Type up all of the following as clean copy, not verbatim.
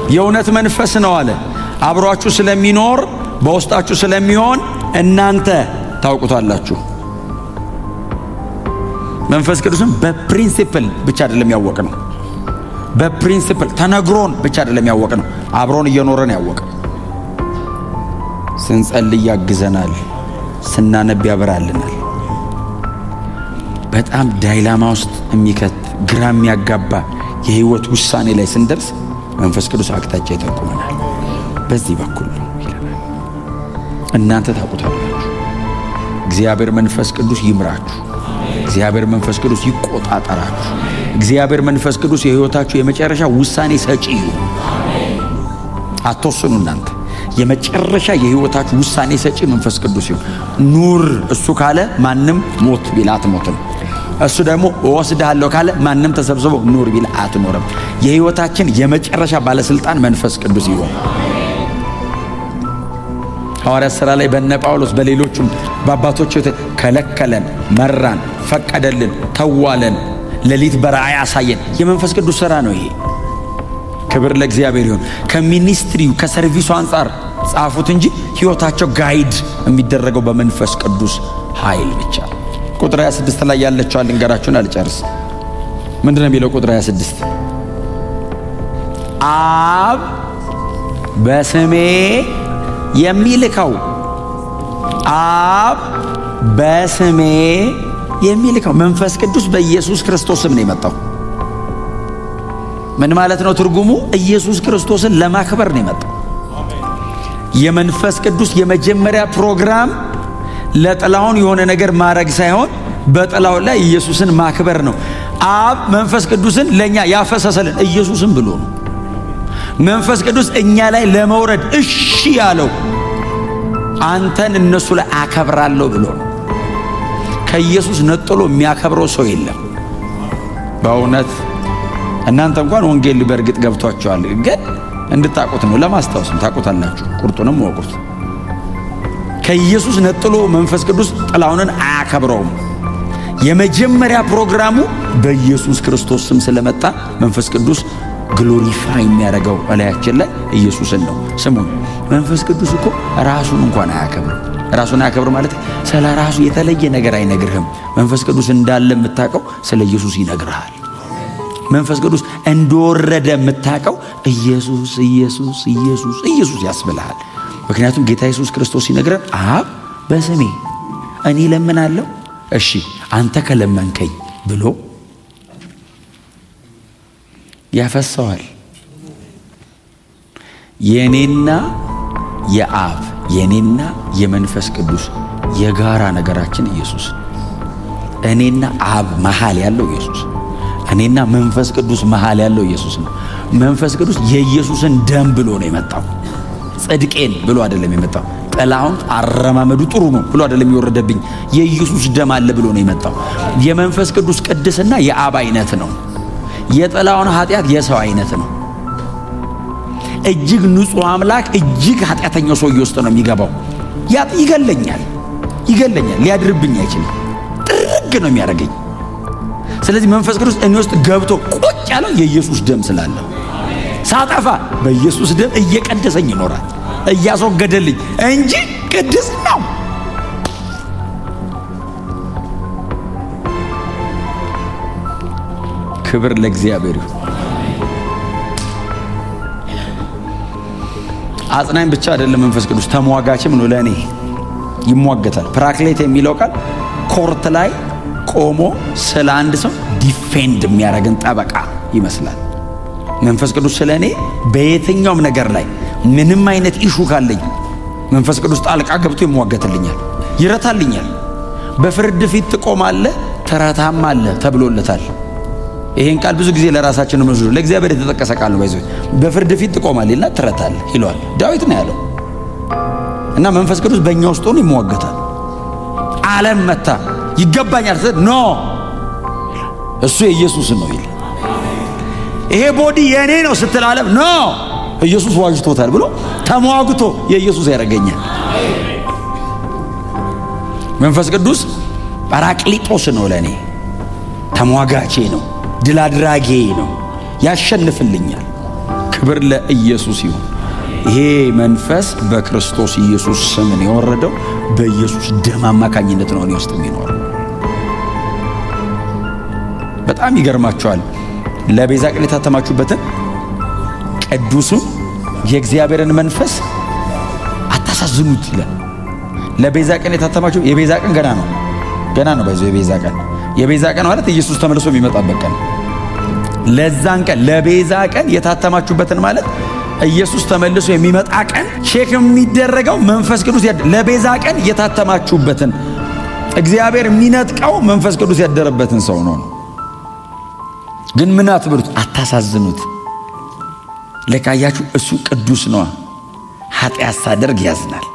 የእውነት መንፈስ ነው አለ። አብሯችሁ ስለሚኖር በውስጣችሁ ስለሚሆን እናንተ ታውቁታላችሁ። መንፈስ ቅዱስን በፕሪንሲፕል ብቻ አይደለም ያወቅነው። በፕሪንሲፕል ተነግሮን ብቻ አይደለም ያወቅነው። አብሮን እየኖረን ያወቅነው። ስንጸልይ ያግዘናል፣ ስናነብ ያበራልናል። በጣም ዳይላማ ውስጥ የሚከት ግራ የሚያጋባ የህይወት ውሳኔ ላይ ስንደርስ መንፈስ ቅዱስ አቅጣጫ ይጠቁመናል። በዚህ በኩል ነው ይለናል። እናንተ ታውቁታላችሁ። እግዚአብሔር መንፈስ ቅዱስ ይምራችሁ። እግዚአብሔር መንፈስ ቅዱስ ይቆጣጠራችሁ። እግዚአብሔር መንፈስ ቅዱስ የህይወታችሁ የመጨረሻ ውሳኔ ሰጪ ይሁን። አትወስኑ እናንተ። የመጨረሻ የህይወታችሁ ውሳኔ ሰጪ መንፈስ ቅዱስ ይሁን። ኑር እሱ ካለ ማንም ሞት ቢል አትሞትም። እሱ ደግሞ እወስድሃለሁ ካለ ማንም ተሰብስቦ ኑር ቢል አትኖርም። የህይወታችን የመጨረሻ ባለስልጣን መንፈስ ቅዱስ ይሁን። ሐዋርያት ሥራ ላይ በነ ጳውሎስ በሌሎችም በአባቶች ከለከለን፣ መራን፣ ፈቀደልን፣ ተዋለን፣ ሌሊት በራእይ አሳየን። የመንፈስ ቅዱስ ሥራ ነው ይሄ። ክብር ለእግዚአብሔር ይሁን። ከሚኒስትሪው ከሰርቪሱ አንጻር ጻፉት እንጂ ህይወታቸው ጋይድ የሚደረገው በመንፈስ ቅዱስ ኃይል ብቻ። ቁጥር 26 ላይ ያለችው ልንገራችሁን አልጨርስ። ምንድነው የሚለው? ቁጥር 26 አብ በስሜ የሚልከው አብ በስሜ የሚልከው መንፈስ ቅዱስ በኢየሱስ ክርስቶስ ስም ነው የመጣው። ምን ማለት ነው ትርጉሙ? ኢየሱስ ክርስቶስን ለማክበር ነው የመጣው። የመንፈስ ቅዱስ የመጀመሪያ ፕሮግራም ለጥላውን የሆነ ነገር ማድረግ ሳይሆን በጥላው ላይ ኢየሱስን ማክበር ነው። አብ መንፈስ ቅዱስን ለኛ ያፈሰሰልን ኢየሱስን ብሎ ነው። መንፈስ ቅዱስ እኛ ላይ ለመውረድ እሺ ያለው አንተን እነሱ ላይ አከብራለሁ ብሎ ነው። ከኢየሱስ ነጥሎ የሚያከብረው ሰው የለም። በእውነት እናንተ እንኳን ወንጌል በእርግጥ ገብቷችኋል፣ ግን እንድታቁት ነው። ለማስታወስም ታቁታላችሁ፣ ቁርጡንም ወቁት። ከኢየሱስ ነጥሎ መንፈስ ቅዱስ ጥላውንን አያከብረውም። የመጀመሪያ ፕሮግራሙ በኢየሱስ ክርስቶስ ስም ስለመጣ መንፈስ ቅዱስ ግሎሪፋይ የሚያደርገው እላያችን ላይ ኢየሱስን ነው። ስሙን መንፈስ ቅዱስ እኮ ራሱን እንኳን አያከብርም። ራሱን አያከብር ማለት ስለ ራሱ የተለየ ነገር አይነግርህም። መንፈስ ቅዱስ እንዳለ የምታውቀው ስለ ኢየሱስ ይነግርሃል። መንፈስ ቅዱስ እንደወረደ የምታውቀው ኢየሱስ ኢየሱስ ኢየሱስ ኢየሱስ ያስብልሃል። ምክንያቱም ጌታ ኢየሱስ ክርስቶስ ሲነግረን አብ በስሜ እኔ ለምናለሁ፣ እሺ አንተ ከለመንከኝ ብሎ ያፈሰዋል። የኔና የአብ የኔና የመንፈስ ቅዱስ የጋራ ነገራችን ኢየሱስ። እኔና አብ መሃል ያለው ኢየሱስ፣ እኔና መንፈስ ቅዱስ መሃል ያለው ኢየሱስ ነው። መንፈስ ቅዱስ የኢየሱስን ደም ብሎ ነው የመጣው። ጽድቄን ብሎ አይደለም የመጣው። ጥላውን አረማመዱ ጥሩ ነው ብሎ አይደለም የወረደብኝ። የኢየሱስ ደም አለ ብሎ ነው የመጣው። የመንፈስ ቅዱስ ቅድስና የአብ አይነት ነው። የጥላውን ኃጢአት የሰው አይነት ነው። እጅግ ንጹህ አምላክ እጅግ ኃጢአተኛው ሰው ውስጥ ነው የሚገባው። ይገለኛል፣ ሊያድርብኝ አይችልም። ጥርግ ነው የሚያደርገኝ። ስለዚህ መንፈስ ቅዱስ እኔ ውስጥ ገብቶ ቁጭ ያለው የኢየሱስ ደም ስላለ ሳጠፋ በኢየሱስ ደም እየቀደሰኝ ይኖራል፣ እያስወገደልኝ እንጂ ቅድስናው ክብር ለእግዚአብሔር ይሁን። አጽናኝ ብቻ አይደለም መንፈስ ቅዱስ ተሟጋችም ነው። ለእኔ ይሟገታል። ፕራክሌት የሚለው ቃል ኮርት ላይ ቆሞ ስለ አንድ ሰው ዲፌንድ የሚያደርግን ጠበቃ ይመስላል። መንፈስ ቅዱስ ስለ እኔ በየትኛውም ነገር ላይ ምንም አይነት ኢሹ ካለኝ መንፈስ ቅዱስ ጣልቃ ገብቶ ይሟገትልኛል፣ ይረታልኛል። በፍርድ ፊት ትቆማለህ ትረታማለህ ተብሎለታል። ይሄን ቃል ብዙ ጊዜ ለራሳችን ነው መስሎ ለእግዚአብሔር የተጠቀሰ ቃል ነው። ባይዘው በፍርድ ፊት ትቆማለህና ትረታለህ ይለዋል ዳዊት ነው ያለው። እና መንፈስ ቅዱስ በእኛ ውስጥ ሆኖ ይሟገታል። ዓለም መታ ይገባኛል ስትል ኖ እሱ የኢየሱስ ነው ይል። ይሄ ቦዲ የኔ ነው ስትል ዓለም ኖ ኢየሱስ ዋጅቶታል ብሎ ተሟግቶ የኢየሱስ ያደርገኛል። መንፈስ ቅዱስ ጳራቅሊጦስ ነው፣ ለኔ ተሟጋቼ ነው፣ ድል አድራጌ ነው፣ ያሸንፍልኛል። ክብር ለኢየሱስ ይሁን። ይሄ መንፈስ በክርስቶስ ኢየሱስ ስም ነው የወረደው። በኢየሱስ ደም አማካኝነት ነው እኔ ውስጥ የሚኖረው። በጣም ይገርማቸዋል። ለቤዛ ቀን የታተማችሁበትን ቅዱሱን የእግዚአብሔርን መንፈስ አታሳዝኑት ይላል። ለቤዛ ቀን የታተማችሁ የቤዛ ቀን ገና ነው ባይዘው የቤዛ ቀን ማለት ኢየሱስ ተመልሶ የሚመጣበት ቀን። ለዛን ቀን ለቤዛ ቀን የታተማችሁበትን ማለት ኢየሱስ ተመልሶ የሚመጣ ቀን ቼክ የሚደረገው መንፈስ ቅዱስ ለቤዛ ቀን የታተማችሁበትን እግዚአብሔር የሚነጥቀው መንፈስ ቅዱስ ያደረበትን ሰው ነው። ግን ምን አትብሉት፣ አታሳዝኑት። ለካያችሁ እሱ ቅዱስ ነው። ኃጢአት ሳደርግ ያዝናል።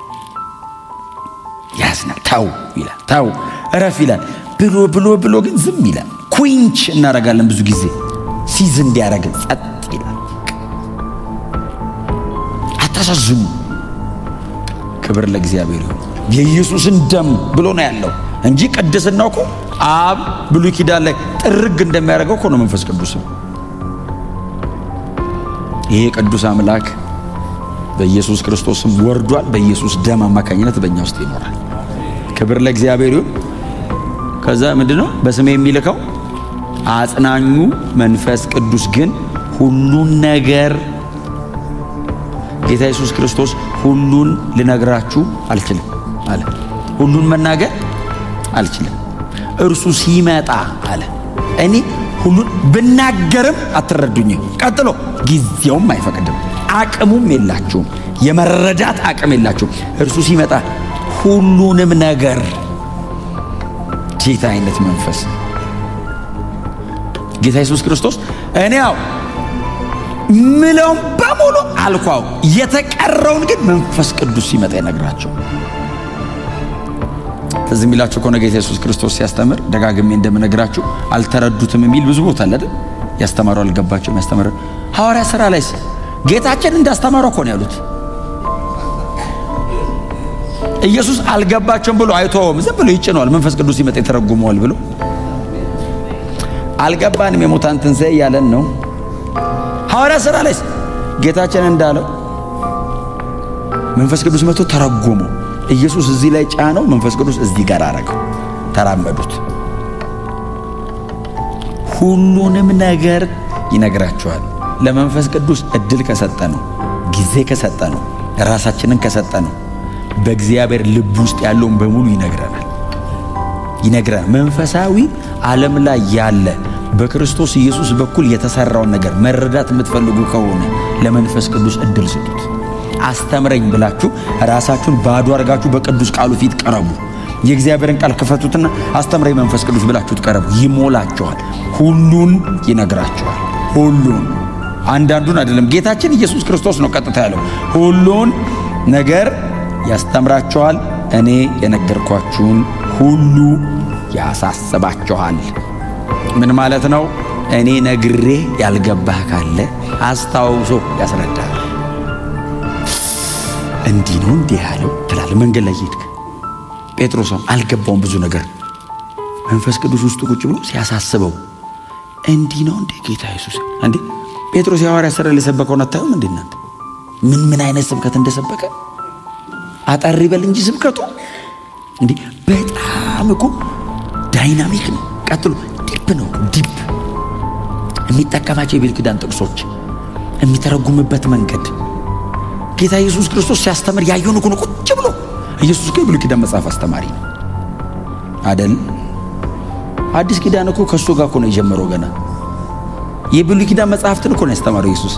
ታው ይላል፣ ታው እረፍ ይላል ብሎ ግን ዝም ይላል። ኩንች እናደርጋለን ብዙ ጊዜ ሲዝ እንዲያደርግን ጸጥ ይላል። አታሳዝኑ። ክብር ለእግዚአብሔር ይሁን። የኢየሱስን ደም ብሎ ነው ያለው እንጂ ቅድስናው እኮ አብ ብሉይ ኪዳን ላይ ጥርግ እንደሚያደርገው እኮ ነው መንፈስ ቅዱስም። ይሄ ቅዱስ አምላክ በኢየሱስ ክርስቶስም ወርዷል። በኢየሱስ ደም አማካኝነት በእኛ ውስጥ ይኖራል። ክብር ለእግዚአብሔር ይሁን። ከዛ ምንድነው በስሜ የሚልከው አጽናኙ መንፈስ ቅዱስ ግን ሁሉን ነገር ጌታ ኢየሱስ ክርስቶስ ሁሉን ልነግራችሁ አልችልም አለ። ሁሉን መናገር አልችልም፣ እርሱ ሲመጣ አለ እኔ ሁሉን ብናገርም አትረዱኝም። ቀጥሎ ጊዜውም አይፈቅድም፣ አቅሙም የላችሁም፣ የመረዳት አቅም የላችሁም። እርሱ ሲመጣ ሁሉንም ነገር ጌታ አይነት መንፈስ ጌታ ኢየሱስ ክርስቶስ እኔ ምለውም በሙሉ አልኳው፣ የተቀረውን ግን መንፈስ ቅዱስ ሲመጣ ይነግራቸው። ትዝ የሚላችሁ ከሆነ ጌታ ኢየሱስ ክርስቶስ ሲያስተምር ደጋግሜ እንደምነግራችሁ አልተረዱትም የሚል ብዙ ቦታ አለ አይደል? ያስተማሩ አልገባቸውም። ያስተማሩ ሐዋርያ ሥራ ላይ ጌታችን እንዳስተማረው እኮ ነው ያሉት። ኢየሱስ አልገባቸውም ብሎ አይተውም፣ ዝም ብሎ ይጭነዋል። መንፈስ ቅዱስ ሲመጣ ይተረጉመዋል ብሎ አልገባንም። የሙታን ትንሣኤ ያለን ነው። ሐዋርያ ሥራ ላይ ጌታችን እንዳለው መንፈስ ቅዱስ መጥቶ ተረጎመው። ኢየሱስ እዚህ ላይ ጫነው፣ መንፈስ ቅዱስ እዚህ ጋር አረገው። ተራመዱት። ሁሉንም ነገር ይነግራቸዋል። ለመንፈስ ቅዱስ እድል ከሰጠ ነው፣ ጊዜ ከሰጠ ነው፣ ራሳችንን ከሰጠ ነው፣ በእግዚአብሔር ልብ ውስጥ ያለውን በሙሉ ይነግረናል። መንፈሳዊ ዓለም ላይ ያለ በክርስቶስ ኢየሱስ በኩል የተሰራውን ነገር መረዳት የምትፈልጉ ከሆነ ለመንፈስ ቅዱስ እድል ስጡት። አስተምረኝ ብላችሁ ራሳችሁን ባዶ አድርጋችሁ በቅዱስ ቃሉ ፊት ቀረቡ። የእግዚአብሔርን ቃል ክፈቱትና አስተምረኝ መንፈስ ቅዱስ ብላችሁ ተቀረቡ። ይሞላችኋል፣ ሁሉን ይነግራችኋል። ሁሉን፣ አንዳንዱን አይደለም። ጌታችን ኢየሱስ ክርስቶስ ነው ቀጥታ ያለው። ሁሉን ነገር ያስተምራችኋል፣ እኔ የነገርኳችሁን ሁሉ ያሳስባችኋል። ምን ማለት ነው? እኔ ነግሬ ያልገባህ ካለ አስታውሶ ያስረዳል። እንዲህ ነው እንዲህ ያለው ትላለህ። መንገድ ላይ ሄድክ፣ ጴጥሮስም አልገባውም ብዙ ነገር። መንፈስ ቅዱስ ውስጥ ቁጭ ብሎ ሲያሳስበው እንዲህ ነው እንዴ ጌታ ኢየሱስ እንዴ ጴጥሮስ የሐዋርያ ሥራ ላይ ሰበከውን አታዩም እንዴ እናንተ? ምን አይነት ስብከት እንደሰበከ አጠር ይበል እንጂ ስብከቱ እንዴ በጣም እኮ ዳይናሚክ ነው። ቀጥሎ ዲፕ ነው። ዲፕ የሚጠቀማቸው የቤተ ኪዳን ጥቅሶች የሚተረጉምበት መንገድ ጌታ ኢየሱስ ክርስቶስ ሲያስተምር ያየውን እኮ ነው ቁጭ ብሎ። ኢየሱስ እኮ የብሉይ ኪዳን መጽሐፍ አስተማሪ ነው አይደል? አዲስ ኪዳን እኮ ከሱ ጋር እኮ ነው የጀመረው። ገና የብሉይ ኪዳን መጽሐፍትን እኮ ነው ያስተማረው ኢየሱስ።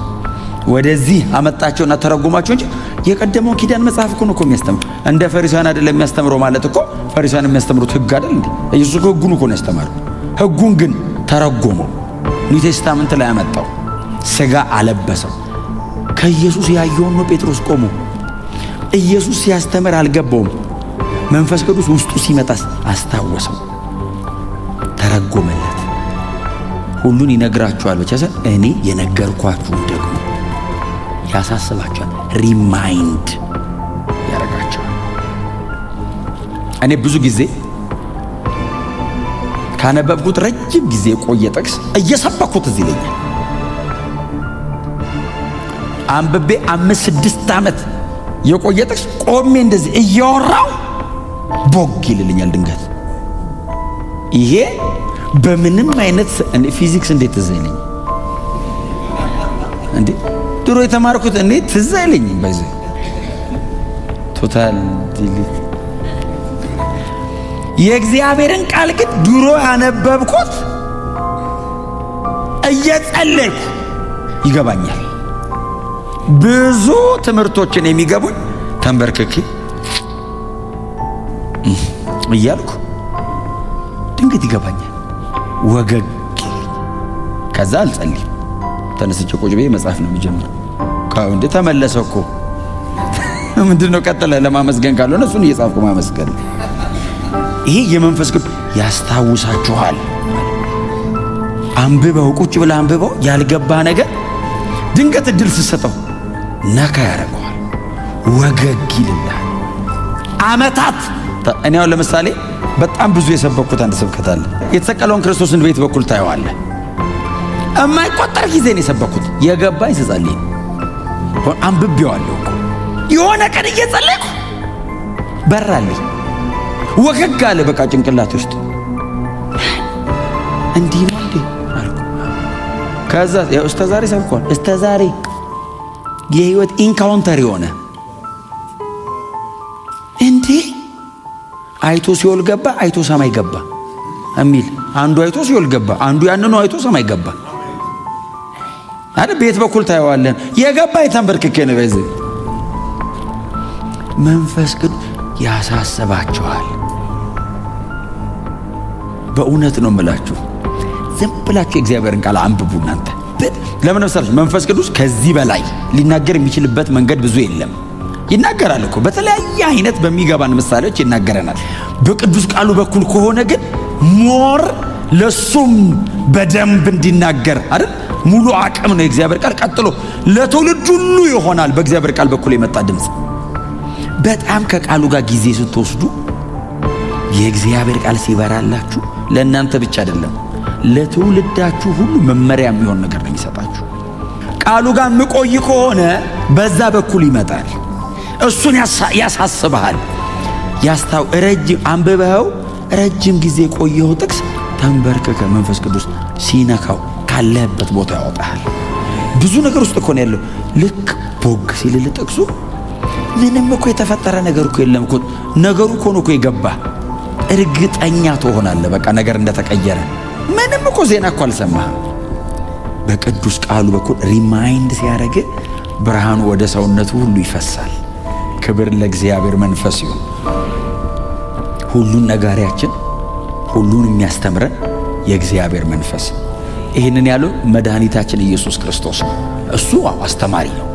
ወደዚህ አመጣቸውና ተረጎማቸው እንጂ የቀደመው ኪዳን መጽሐፍ እኮ ነው የሚያስተምረው። እንደ ፈሪሳውያን አይደለም የሚያስተምረው። ማለት እኮ ፈሪሳውያን የሚያስተምሩት ሕግ አይደል እንዴ? ኢየሱስ እኮ ሕጉን እኮ ነው ያስተማረው። ሕጉን ግን ተረጎመው፣ ኒው ቴስታመንት ላይ አመጣው፣ ሥጋ አለበሰው። ከኢየሱስ ያየውን ነው ጴጥሮስ ቆሞ። ኢየሱስ ሲያስተምር አልገባውም። መንፈስ ቅዱስ ውስጡ ሲመጣ አስታወሰው፣ ተረጎመለት። ሁሉን ይነግራችኋል ብቻ ሳይሆን እኔ የነገርኳችሁ ደግሞ ያሳስባችኋል፣ ሪማይንድ ያደርጋችኋል። እኔ ብዙ ጊዜ ካነበብኩት ረጅም ጊዜ የቆየ ጥቅስ እየሰበኩት እዚህ ይለኛል። አንብቤ 5-6 ዓመት የቆየ ጥቅስ ቆሜ እንደዚህ እያወራው ቦግ ይልልኛል ድንገት። ይሄ በምንም አይነት ፊዚክስ እንዴት ትዝ አይለኝ እንዴ? ድሮ የተማርኩት እንዴት ትዝ አይለኝም። በዚህ ቶታል ዲሊት የእግዚአብሔርን ቃል ግን ድሮ ያነበብኩት እየጸለይኩ ይገባኛል። ብዙ ትምህርቶችን የሚገቡኝ ተንበርክኬ እያልኩ ድንገት ይገባኛል። ወገግ ከዛ አልጸልይም። ተነስቼ ቁጭ ብዬ መጽሐፍ ነው የሚጀምረው። እንደ ተመለሰ እኮ ምንድነው ቀጥለ ለማመስገን ካልሆነ እሱን እየጻፍኩ ማመስገን። ይሄ የመንፈስ ቅዱስ ያስታውሳችኋል። አንብበው ቁጭ ብለህ አንብበው ያልገባ ነገር ድንገት እድል ስትሰጠው ነካ ያደርገዋል፣ ወገግ ይልልሃል። አመታት እኔ አሁን ለምሳሌ በጣም ብዙ የሰበኩት አንድ ስብከት አለ። የተሰቀለውን ክርስቶስን ቤት በኩል ታየዋለህ። የማይቆጠር ጊዜ ነው የሰበኩት። የገባኝ ስጸልይ አንብቤዋለሁ። የሆነ ቀን እየጸለይኩ በራልኝ፣ ወገግ አለ በቃ ጭንቅላት ውስጥ እንዲህ ነው እንዴ አልኩ። ከዛ ያው እስከ ዛሬ ሰብኳል። እስከ ዛሬ የህይወት ኢንካውንተር የሆነ እንዴ አይቶ ሲኦል ገባ፣ አይቶ ሰማይ ገባ የሚል አንዱ አይቶ ሲኦል ገባ፣ አንዱ ያንኑ አይቶ ሰማይ ገባ አይደል? ቤት በኩል ታየዋለን። የገባ የተንበርክኬ ነው። በዚህ መንፈስ ቅዱስ ያሳስባችኋል። በእውነት ነው የምላችሁ። ዝም ብላችሁ የእግዚአብሔርን ቃል አንብቡ። እናንተ ለምን መሰላችሁ? መንፈስ ቅዱስ ከዚህ በላይ ሊናገር የሚችልበት መንገድ ብዙ የለም። ይናገራል እኮ በተለያየ አይነት በሚገባን ምሳሌዎች ይናገረናል። በቅዱስ ቃሉ በኩል ከሆነ ግን ሞር ለሱም በደንብ እንዲናገር አይደል? ሙሉ አቅም ነው የእግዚአብሔር ቃል። ቀጥሎ ለትውልድ ሁሉ ይሆናል። በእግዚአብሔር ቃል በኩል የመጣ ድምፅ በጣም ከቃሉ ጋር ጊዜ ስትወስዱ የእግዚአብሔር ቃል ሲበራላችሁ ለእናንተ ብቻ አይደለም ለትውልዳችሁ ሁሉ መመሪያ የሚሆን ነገር ነው የሚሰጣችሁ። ቃሉ ጋር ምቆይ ከሆነ በዛ በኩል ይመጣል። እሱን ያሳስብሃል። ረጅም አንብበኸው ረጅም ጊዜ ቆየው ጥቅስ ተንበርከከ መንፈስ ቅዱስ ሲነካው ካለበት ቦታ ያወጣሃል። ብዙ ነገር ውስጥ እኮ ነው ያለው። ልክ ቦግ ሲልል ጥቅሱ ምንም እኮ የተፈጠረ ነገር እኮ የለም እኮ ነገሩ እኮ ነው እኮ የገባ። እርግጠኛ ትሆናለህ በቃ ነገር እንደተቀየረ። ምንም እኮ ዜና እኮ አልሰማህም። በቅዱስ ቃሉ በኩል ሪማይንድ ሲያደርግ ብርሃኑ ወደ ሰውነቱ ሁሉ ይፈሳል። ክብር ለእግዚአብሔር መንፈስ ይሁን። ሁሉን ነጋሪያችን፣ ሁሉን የሚያስተምረን የእግዚአብሔር መንፈስ። ይህንን ያለው መድኃኒታችን ኢየሱስ ክርስቶስ ነው። እሱ አስተማሪ ነው።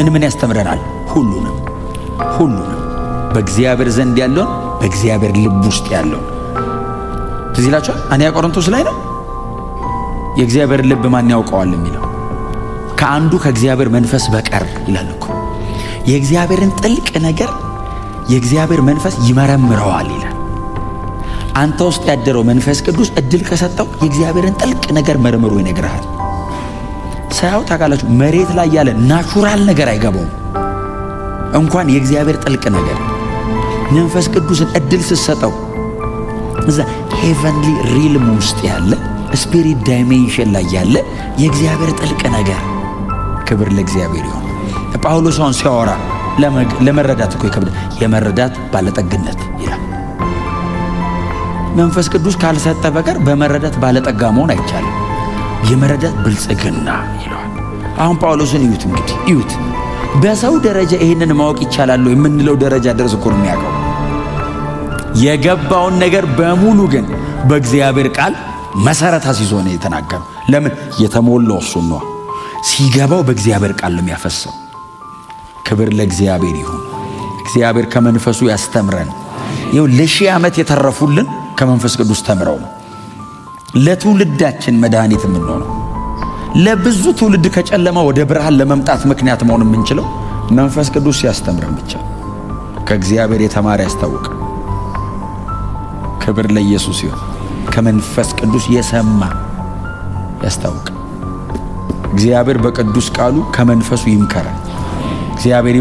ምን ያስተምረናል? ሁሉንም በእግዚአብሔር ዘንድ ያለውን በእግዚአብሔር ልብ ውስጥ ያለውን። ትዝ ይላችኋል አንደኛ ቆሮንቶስ ላይ ነው የእግዚአብሔር ልብ ማን ያውቀዋል የሚለው። ከአንዱ ከእግዚአብሔር መንፈስ በቀር ይላል እኮ። የእግዚአብሔርን ጥልቅ ነገር የእግዚአብሔር መንፈስ ይመረምረዋል ይላል። አንተ ውስጥ ያደረው መንፈስ ቅዱስ እድል ከሰጠው የእግዚአብሔርን ጥልቅ ነገር መርምሮ ይነግርሃል። ሳያው ታውቃላችሁ መሬት ላይ ያለ ናቹራል ነገር አይገባውም እንኳን የእግዚአብሔር ጥልቅ ነገር። መንፈስ ቅዱስን እድል ስትሰጠው እዛ ሄቨንሊ ሪልም ውስጥ ያለ ስፒሪት ዳይሜንሽን ላይ ያለ የእግዚአብሔር ጥልቅ ነገር። ክብር ለእግዚአብሔር ይሁን። ጳውሎስ አሁን ሲያወራ ለመረዳት እኮ ይከብዳል። የመረዳት ባለጠግነት ይላል። መንፈስ ቅዱስ ካልሰጠ በቀር በመረዳት ባለጠጋ መሆን አይቻልም። የመረዳት ብልጽግና ይለዋል። አሁን ጳውሎስን እዩት እንግዲህ እዩት። በሰው ደረጃ ይህንን ማወቅ ይቻላል የምንለው ደረጃ ድረስ እኮ ነው የሚያውቀው። የገባውን ነገር በሙሉ ግን በእግዚአብሔር ቃል መሰረት አስይዞ ነው የተናገረው። ለምን? የተሞላው እሱ ነው። ሲገባው በእግዚአብሔር ቃል ነው የሚያፈሰው። ክብር ለእግዚአብሔር ይሁን። እግዚአብሔር ከመንፈሱ ያስተምረን። ይኸው ለሺህ ዓመት የተረፉልን ከመንፈስ ቅዱስ ተምረው ነው። ለትውልዳችን መድኃኒት የምንሆነው ለብዙ ትውልድ ከጨለማ ወደ ብርሃን ለመምጣት ምክንያት መሆን የምንችለው መንፈስ ቅዱስ ሲያስተምረን ብቻ። ከእግዚአብሔር የተማረ ያስታውቅ። ክብር ለኢየሱስ ይሁን። ከመንፈስ ቅዱስ የሰማ ያስታውቅ። እግዚአብሔር በቅዱስ ቃሉ ከመንፈሱ ይምከረን። እግዚአብሔር